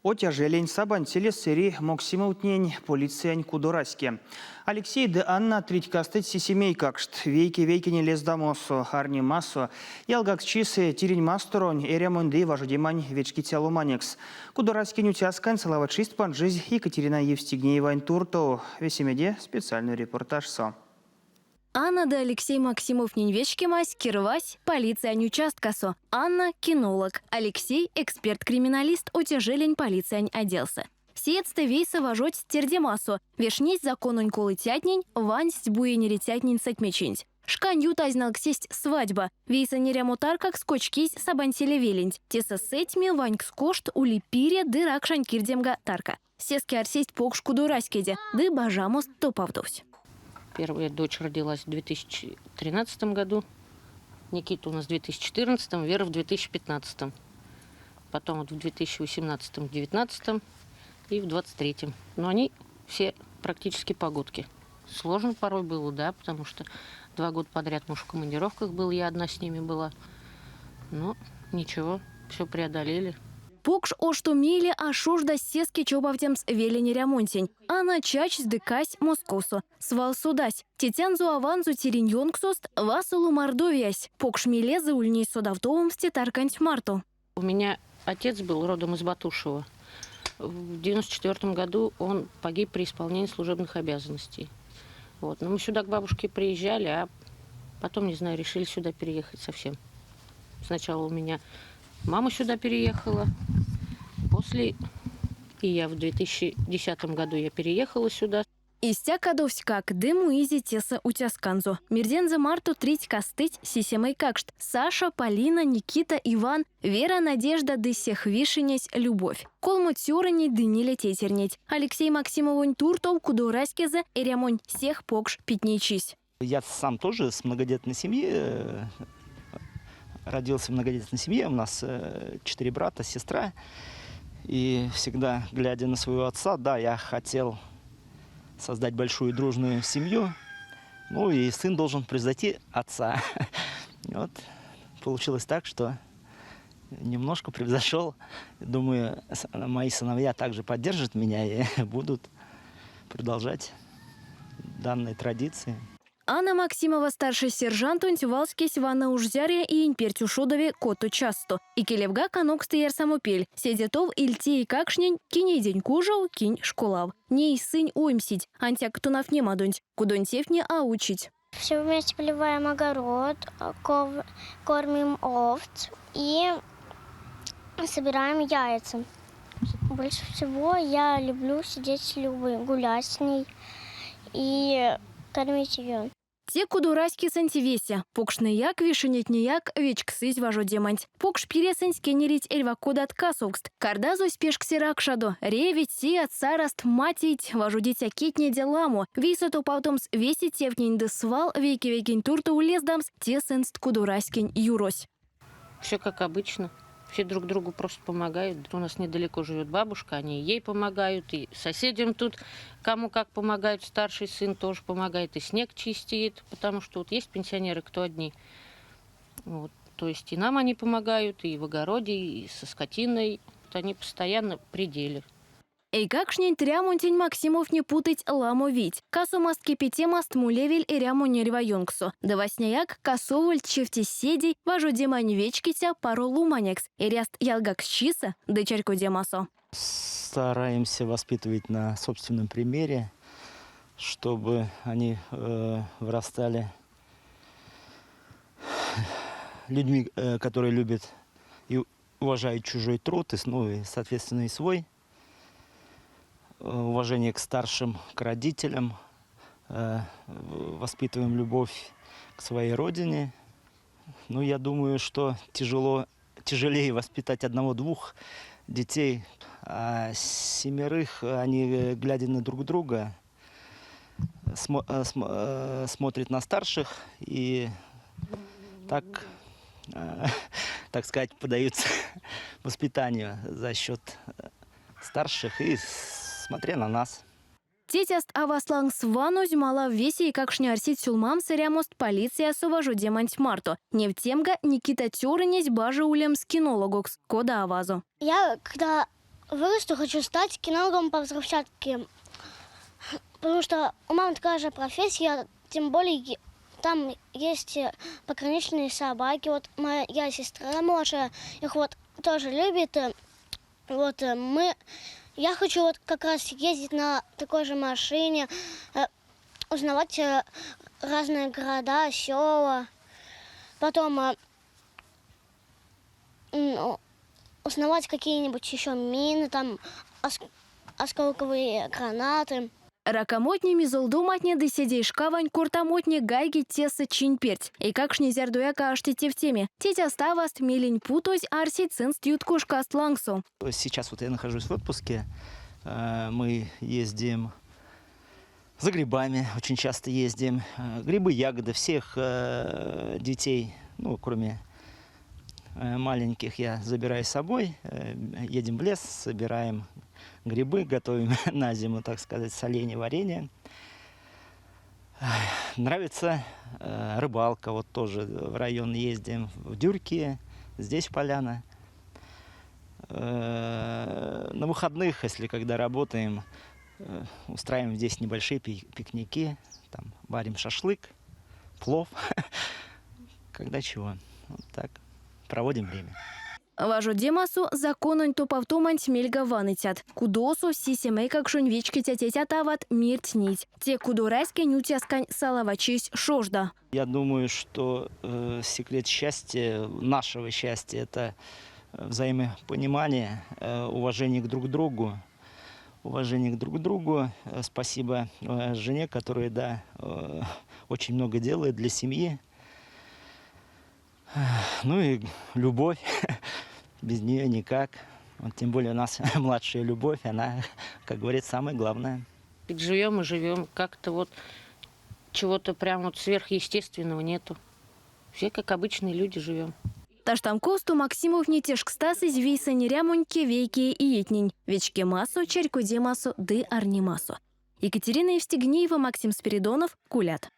Отяжелень сабантеле сыри Максимовтнень полициянь кудораске. Алексей де Анна тритькастыть сисемей какшт. Вейки не лез дамосо, арни массо. Ялгакс чисы тирень масторонь, эремонды важудимань вечки тялуманекс. Кудораске нютяскань салавачист пан жизнь Екатерина Евстигнеева Турто. Весемеде специальный репортаж со. Анна да Алексей Максимов Нинвечкимась, Кировась, полиция участкасо. Анна – кинолог. Алексей – эксперт-криминалист, отяжелень полиция оделся. Сеецте вейса вожоть тердемасо. Вешнись закононь колы тятнень, вансть буенери тятнень сатмечинь. Шканью тазнал ксесть свадьба. Вейса нерямотар как скочкись сабантеле велень. Теса сетьми ваньк скошт улипире дырак шанькирдемга тарка. Сески арсесть покшку дураськеде, ды бажамос топавдовсь. Первая дочь родилась в 2013 году, Никита у нас в 2014, Вера в 2015. Потом вот в 2018, 2019 и в 2023. Но они все практически погодки. Сложно порой было, да, потому что 2 года подряд муж в командировках был, я одна с ними была. Но ничего, все преодолели. Покш ошто миле, а шош да сески чобавтемс велени ремонтень. А на чач сдыкась москосо. Свал судась. Тетянзу аванзу тириньонксост васулу мордовиясь. Покш миле за ульней содавтовым стетарканць марту. У меня отец был родом из Батушева. В 94 году он погиб при исполнении служебных обязанностей. Вот. Но мы сюда к бабушке приезжали, а потом, не знаю, решили сюда переехать совсем. Сначала у меня мама сюда переехала. После и я в 2010 году я переехала сюда. Истякадовсь как дыму изи теса утясканзу. Мирдензе марту трить кастыть сисемей какшт. Саша, Полина, Никита, Иван, Вера, Надежда, дысех вишенесь, любовь. Колму тюрани дыниле тетернеть. Алексей Максимовонь туртов кудораськезе эрямонь всех покш питничись. Я сам тоже с многодетной семьи. Родился в многодетной семье. У нас 4 брата, сестра. И всегда, глядя на своего отца, да, я хотел создать большую дружную семью. Ну и сын должен превзойти отца. Вот. Получилось так, что немножко превзошел. Думаю, мои сыновья также поддержат меня и будут продолжать данные традиции. Анна Максимова, старший сержант, унтювалскись ванна ужзяре и инпертю шодове коту часто. И келевга канок стыер самопель. Седетов ильти и какшнень, киней день кужал, кинь школав. Не и сын уимсить, антяк тунав не мадунь, кудонь тефне аучить. Все вместе поливаем огород, кормим овц и собираем яйца. Больше всего я люблю сидеть с Любой, гулять с ней и кормить ее. Те кудураськи сантивеся, покшны як вишенет неяк вечк сыть важо деманть. Покш пересенсь кенерить эльва кодат касокст. Кардазу спешк сиракшадо, ревить си отцараст матить, важу дитя кетне деламу. Висоту паутомс веси тевнень десвал, веки турту улездамс, те сенст кудураськень юрось. Все как обычно. Все друг другу просто помогают. У нас недалеко живет бабушка, они ей помогают, и соседям тут кому как помогают. Старший сын тоже помогает, и снег чистит, потому что вот есть пенсионеры, кто одни. Вот. То есть и нам они помогают, и в огороде, и со скотиной. Вот они постоянно в пределе. Эй какшнень трямунтень Максимов не путать ламовить. Касу маст кипите маст мулевель и ряму не рваюнксу. Да восняяк косовуль чевти седей, важу демань вечкися пару луманекс. И ряст ялгак щиса, да чарьку демасо. Стараемся воспитывать на собственном примере, чтобы они вырастали людьми, которые любят и уважают чужой труд, и, соответственно, и свой. Уважение к старшим, к родителям, воспитываем любовь к своей родине. Ну, я думаю, что тяжелее воспитать 1-2 детей, а 7 они, глядя на друг друга, смотрят на старших и так сказать, поддаются воспитанию за счет старших и смотря на нас. Тетяст авасланг сванусь мала веси и как шнярсит сюлмам сырямост полиция суважу деманть марту. Не в темга Никита тюрынесь бажа улем с кинологокс кода авазу. Я, когда вырасту, хочу стать кинологом по взрывчатке. Потому что у мамы такая же профессия, тем более там есть пограничные собаки. Вот моя сестра младшая их вот тоже любит. Вот я хочу вот как раз ездить на такой же машине, узнавать разные города, села. Потом узнавать какие-нибудь еще мины, там осколковые гранаты. Ракомотни мизолдуматне десидей шкавань куртамотне гайги теса чинперть. И как шнезердуяка аштите в теме. Тетя ставаст милень путось арси цинст юткушкаст лангсу. Сейчас вот я нахожусь в отпуске. Мы ездим за грибами, очень часто ездим. Грибы, ягоды всех детей, ну, кроме маленьких, я забираю с собой. Едем в лес, собираем грибы, готовим на зиму, так сказать, соленье, варенье. Нравится рыбалка, вот тоже в район ездим, в Дюрки, здесь поляна. На выходных, если когда работаем, устраиваем здесь небольшие пикники, там варим шашлык, плов, когда чего. Вот так проводим время. Важу демасу закононь топавтоманть мельга ванытят. Кудосу сисемей как шунвички тятетя тават миртнить. Те кудурайски нютяскань салавачись шожда. Я думаю, что секрет счастья, нашего счастья, это взаимопонимание, уважение друг к другу. Уважение друг к другу. Спасибо жене, которая, да, очень много делает для семьи. Ну и любовь. Без нее никак. Вот, тем более у нас младшая любовь, она, как говорит, самое главное. Ведь живем и живем. Как-то вот чего-то прям вот сверхъестественного нету. Все как обычные люди живем. Таштамкосту Максимов не тешкстас из вейсани рямоньки вейки и етнинь. Вечке массу, черьку демасу, ды арнимасу. Екатерина Евстигнеева, Максим Спиридонов, Кулят.